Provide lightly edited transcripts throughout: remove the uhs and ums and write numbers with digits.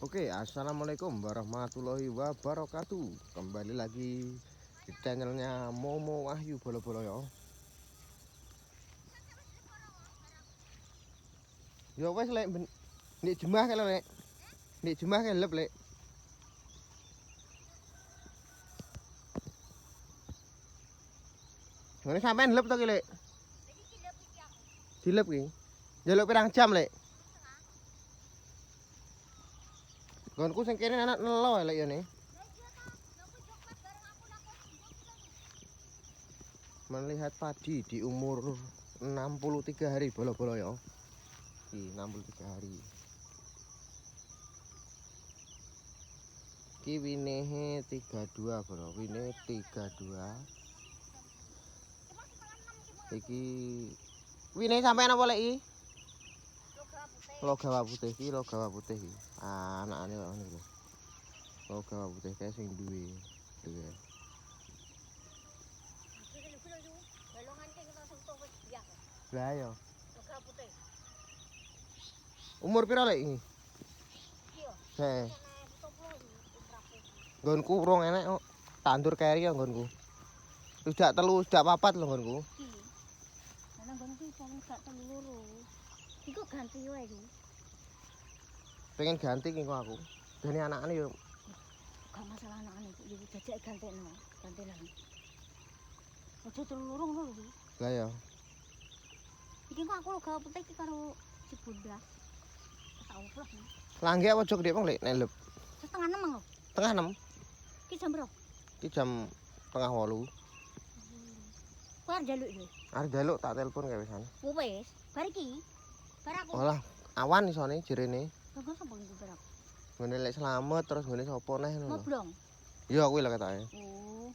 Oke, assalamualaikum warahmatullahi wabarakatuh. Kembali lagi di channelnya Momo Wahyu Bolo-Bolo ya. Yo wes lek nek jemah kan lek. Nek jemah kan lep lek. Ngene sampean lep to ki lek. Dilep ki. Njaluk pirang jam lek. Gonku sing kene anak nelo lek ya ne. Melihat padi di umur 63 hari bolo-bolo ya. Di 63 hari. Ki winehe 32 bro, wine 32. Iki wine sampean apa lek iki? Logawa putih iki, logawa putih iki. Anakane kok ngene lho. Logawa putih kae sing duwe. Duwe. Lah ya. Umur pira lek iki? Heeh. Nggonku urung enek kok. Tandur keri ya nggonku. Sudah telu, sudah papat lho nggonku. Ana nggonku paling gak telu loro. Iku ganti wae iki. Pengen ganti ki kok aku. Dene anakane yo Gak masalah anakane iki yo jajak gantekno, ganti lagi. Ojo telu loro ngono lho. lah ya. Iki kok aku gawe putih iki karo Cibundas. Tak oprah. Langge apa jog dek lek nelep. Setengah 6 lho. Tengah 6. Iki jam berapa? Iki jam tengah 8. Kowe arep njaluk iki. Arep njaluk tak telepon kae wisan. Wis, bar iki. Bar aku. Olah, awan isone jerene. Tunggu sapa iki bar aku. Ngene lek selamat terus ngene sapa neh ngono lho. Ngoblong. Iya kuwi lho ketake. Oh.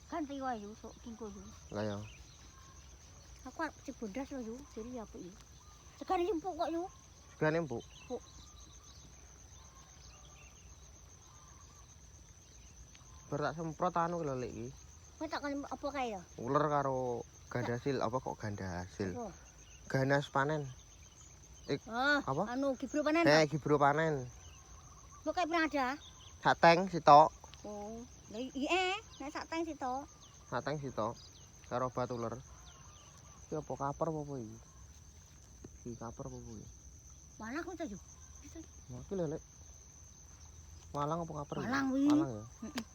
Ganti wae yo sok kingko yo. Lah ya. Aku arep Cibundas lho yo, jadi apik yo. Segane empuk kok yo. Segane empuk. Empuk. Bar tak semprot anu lho lek iki. Kowe tak kan apa kae ya? Uler karo gandasil apa kok gandasil? Apa? Ganas panen. Apa? Anu gibro panen. Gibro panen. Kok kae pernah ada? Sateng sitok. Oh, lha iya nek sak teng sitok. Sateng sitok. Karo obat uler. Iki apa kaper apa iki? Iki kaper apa iki? Malang kok yo. Nah, iki lho lek. Walang apa kaper? Walang wi. Walang ya. Heeh.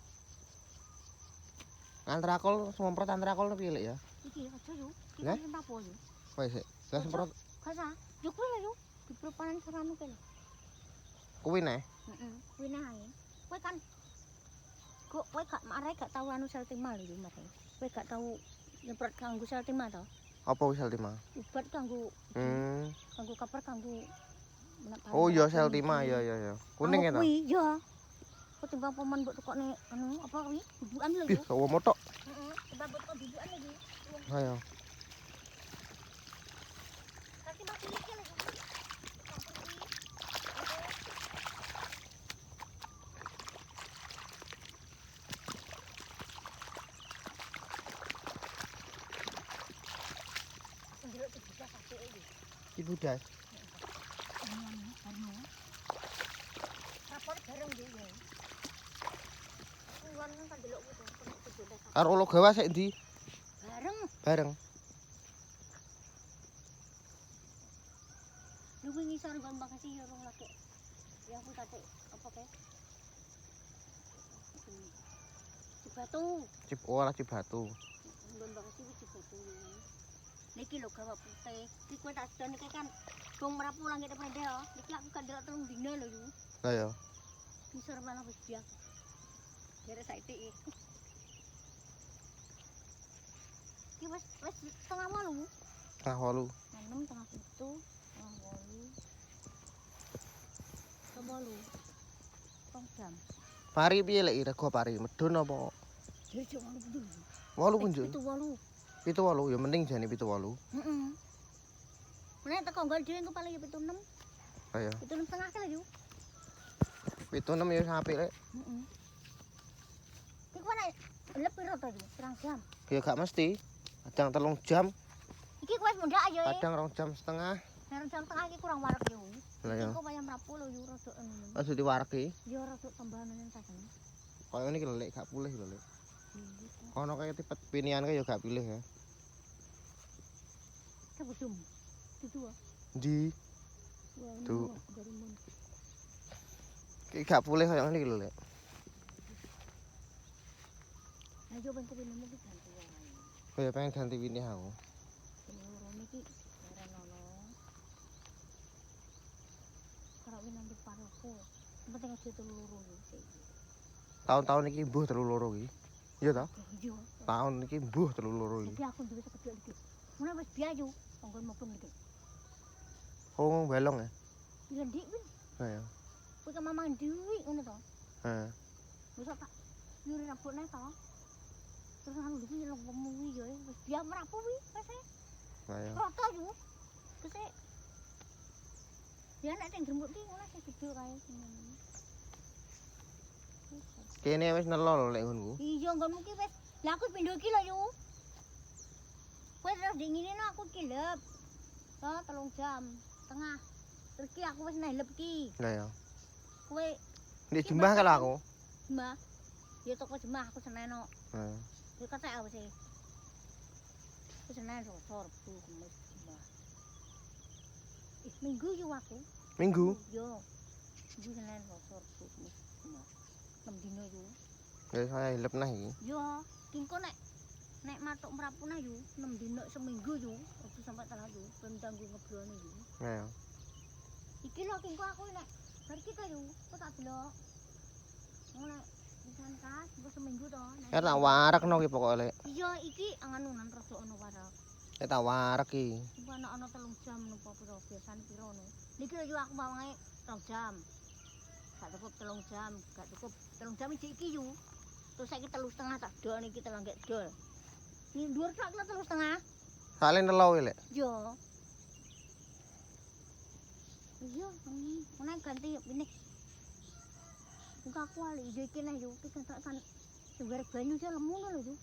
Antrakol semprot antrakol piye lek ya? Iki aja yo. Iki Lah? apa yo? Kowe sik. Lah semprot Kasa. Yo kuwi lho yo. Gibro panen saranu kene. kuwi neh. Heeh, kuwi nae. Kowe kan kok kowe gak marai gak tau anu seltima lho yo marai. Kowe gak tau nyemprot kanggo seltima to? Apa wis Seltima? Obat kanggo kanggo kaper kanggo Oh iya Seltima ya ya ya. Kuning ya to? Kuwi ya. Kok timbang paman mbok tekokne anu apa kuwi? Bubukan lho Ih, yo. sawo motok. Heeh, timbang mbok tekok bubukan lho yo. Ayo. Tapi masih iki lho. Ndelok dibuka sate iki. Ki budas. Rapor bareng yo ya. Kuwan kan delok kuwi to. Karo Logawa sik ndi? Bareng. Bareng. Lu wingi sore Mbak makasih ya rong lagi. Ya aku kate apa kae? Cibatu. Ora Cibatu. Mbak makasih wis Cibatu. Niki lho gawa putih. Iki kowe tak sedone iki kan wong merapu langit depan dia. Iki aku kan delok telung dina lho yo. Lah ya. Misor malah wis biak. Jare saiki iki. Iki wis setengah 8. Tengah 8. 6 tengah 7. Tengah 8. Kembali. Tong jam. Pari piye lek rego pari? Medun apa? Jejak 8 punjul. 8 punjul. Itu 8. 78 ya mending jane 78. Heeh. Menek teko nggon dhewe engko paling ya 76. Ayo. 76 setengah kali yo. 76 ya apik lek. Heeh. Iki kok nek lep piro to yo? Pirang jam. Ya gak mesti. Kadang 3 jam, Iki wis mundak ayo. kadang 2 jam setengah. Nek jam setengah iki kurang wareg yo. Lah ya. Kok bayam rapuh lho yo rada anu. Aja diwareki. Yo rada tambahan nang tasan. Kaya ngene iki lho lek gak pulih lho lek. Kono kaya tipet pinian kaya gak pilih ya. Kebudum. Itu ah. Di Wah, Tuh. garumun. iki gak pulih kaya ngene iki lho lek. Ayo ben kowe nemu ki ganti wae. Kaya pengen ganti winih aku. Loro niki ora ono. Karo winang di paroku. Penting aja telu loro iki. Tahun-tahun iki mbuh 3 loro iki. Iya ta? Yo. Tahun iki mbuh 3 loro iki. Jadi aku duwe segede iki. Mulai wis biayu, anggon mopung iki. Oh, belong ya. Iya ndik wis. Nah ya. Kowe ke mamang dhewe ngono to. Heeh. Wis tak nyuri rambutne to. Terus anu iki nyelok pemuwi yo wis biar merapu wi wis. Nah ya. Roto yo. Wis ya nek sing jembut ki ngono sing gede kae. Kene wis nelo lho lek nggonku. Iya nggonmu ki wis. Lah aku pindho iki lho yo. Kowe terus dinginino aku ki lep. Oh, 3 jam setengah. Terus ki aku wis nelep ki. Nah ya. Kowe Nek jembah kalau aku. Jemah. Ya toko jemah aku seneno. Heeh. Ya kata apa sih? Aku senen sor tuh kemis jemah. Minggu yo aku. Minggu. Yo. Minggu senen sor tuh kemis jemah. 6 dino yo. Ya saya hilep nah iki. Yo, kingko nek matuk mrapuna yo 6 dino seminggu yo. Aja sampai telat yo. Ben tanggo ngeblone yo. Nah ya. Iki lho kingko aku nek bar kita yo. Kok tak delok. Mulai Bukan kas, bos seminggu toh. Ya tak warekno ki pokoke lek. Iya, iki anganunan rada ana warak. Ya tak warek ki. Iku ana 3 jam napa pira biasane pira no. Niki lho aku bawange 2 jam. Gak cukup 3 jam, gak cukup 3 jam iki yo. Terus saiki 3,5 tak dol niki telang gek dol. Ni dhuwur tak 3,5. Sale nelo ki lek. Yo. Iya, ini ganti ini. Buka kuali, jadi kena yo, kita kan sebarek banyu sih lemu lho yo.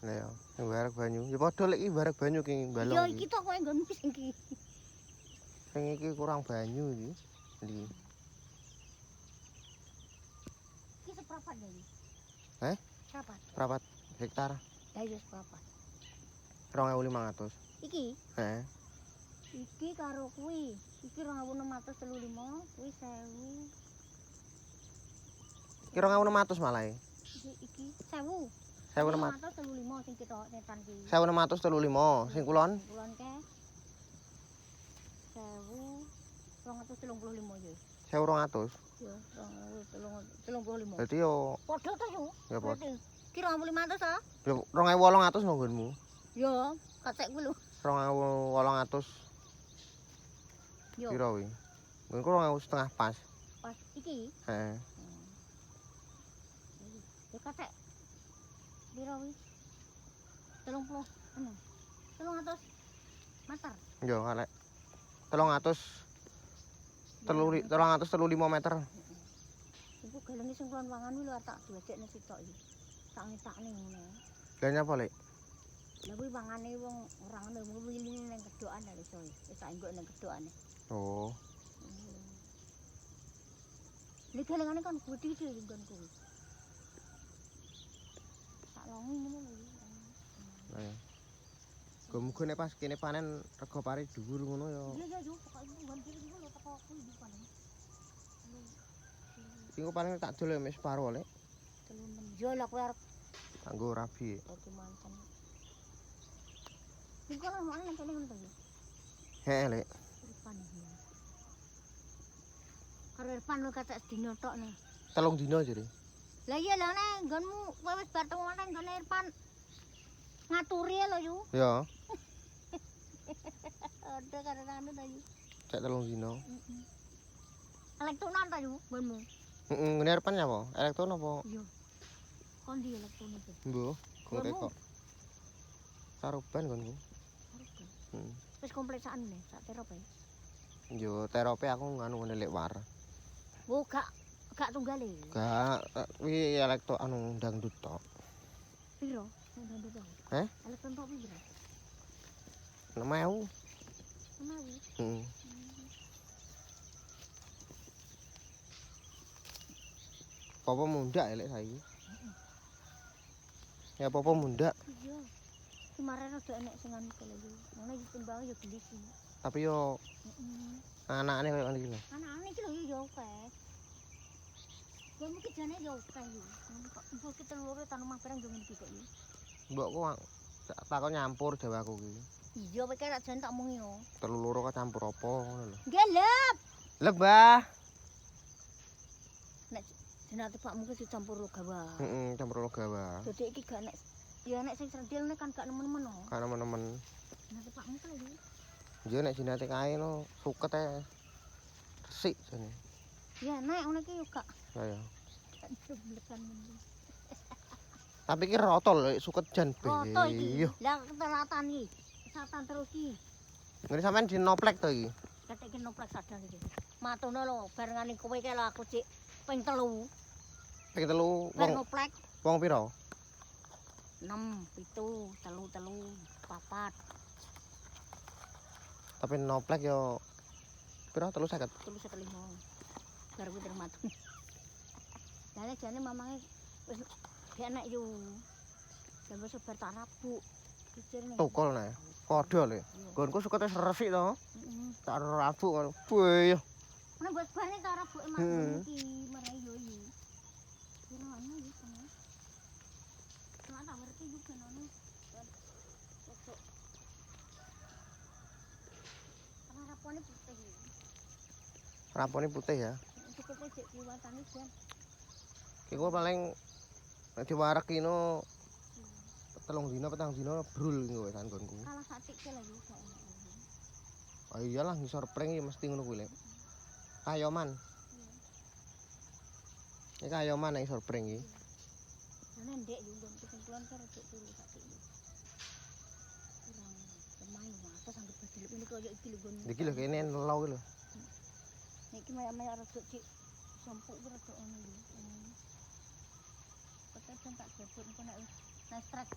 Lah ya, sing barek banyu. Ya padha lek iki barek banyu ki balong. Yo iki tok kowe nggonmu sing iki. Sing iki kurang banyu iki. Ndi? Iki seprapat lho. Eh? Seprapat. Prapat hektar. Lah yo seprapat. 2500. Iki, Heeh. iki karo kuwi. Iki 2635, kuwi 1000. Kira 2600 malah. Iki 1000. 1600. 2635 sing kita netan ki. 1635 sing kulon. Kulon ke 1235 yo. 1200. Yo, 35. Dadi yo Padha to yo. ya padha. Kira 500 ta? Yo 2800 no nggonmu. Yo, katek kuwi lho. 2800 Yo, piro kuwi? Nggonku 2500 pas. pas iki. Heeh. Ya katek. Piro kuwi? 30 anu. 300 meter. Yo kalek 335 meter. Iku galenge sing kulon wangan kuwi lho tak diwedekne sitok iki. Tak ngetakne ngono. Lah nyapa lek? Lah kuwi wangane wong ora ngono wiline ning kedokan lho iso. Wis tak enggok ning kedokane. Oh. Lek galengane kan gede-gede nggon kuwi. Tak longi ngono lho. Lah ya. Muga nek pas kene panen rego pari dhuwur ngono ya. Iya yo, pokoke nggon kiri iku lho teko kuwi iki paling. Iku paling tak dol ya mes separo lek. 36. Yo lah kowe arep Kanggo rabi. dadi manten. Iku lah mau nang kene ngono to yo. Heeh lek. Irfan iki. Karo Irfan lu kata sedina tok nih. 3 dina jare. Lah iya lah nek nggonmu kowe wis bar temu nang nggone Irfan. Ngaturi lho yo. Ya, Ada karo anu ta yo. cek 3 dina. Elektronan ta yo nggonmu. Heeh, ngene arepan apa? Elektron apa? Iya. Kondi elektronik iki. Mbuh, kok kok. Saruban konku. Heeh. Wis komplit sakne sak terape. Yo terapi aku nganu ngene lek war. Oh gak tunggale. Gak kuwi elektro anu dangdut tok. Piro? Ndang to. Heh? Elektron tok piro? 6.000. Menawi. Heeh. Apa mundak elek saiki. Ya apa mundak. Iya. Kemarin ada enek sing anu kele yo. Ngono iki timbang yo geli sih. Tapi yo Heeh. anakane koyo ngene iki lho. Anak-anak iki lho yo akeh. Gua mungkin jane yo akeh yo. Mbok kita loro tanaman barang yo ngene iki kok yo. Mbokku takon nyampur jawaku iki. Iya kowe kira jan tak omongi yo. Telu loro campur apa ngono lho. Nggih, Lep. Lebah. Nek jenate pakmu ki dicampur gawa. Heeh, campur gawa. Dadi iki gak nek ya nek sing srendilne kan gak nemen-nemen no. Kan nemen-nemen. Jenate pakmu ki lho. Yo nek jinate kae no suket e. Resik jane. Ya nek ngono ki yo gak Lah ya. jeblekan men. Tapi ki rotol suket jan Foto iki. Yo. Lah ketelatan iki. Kesatan terus iki. Ngene sampean dinoplek to iki. Ketek noplek sadar iki. Matono lho barengane kowe ki lho aku cik ping 3. Ping telu Bar wong noplek wong pira? 6, 7, 3, 4. Tapi noplek yo pira 350. 35. Bar kuwi termatun. Lah nek jane mamange wis gak enak yo. Jan wis bar tak rabuk. Pikirne. Tukul nek. Padha lho. Nggonku sukete resik to. Heeh. Tak rabuk karo. Weh. Ana mbok barne tak rabuke mas iki marai yo yo. Kira ana yo kono. Cuma tak ngerti yo ben ono. Cocok. Karena rapone putih. Rapone putih ya. Cukup cek liwatane jan. Ki gua paling nek diwarek kino 3 dina 4 dina brul kowe kan nggonku. Kalah satik ki lho yo gak enak. Ah iyalah ngisor pring ya mesti ngono kuwi lek. Kayoman. Iki kayoman nek ngisor pring iki. Ana ndek yo ndon kesimpulan karo cek turu satik yo. Kurang pemain atas anggap bajilip ini koyo iki lho gon. Iki lho kene nelo iki lho. Niki maya-maya rada cek sompuk ki rada ono lho. Petet tak jebut engko nek strike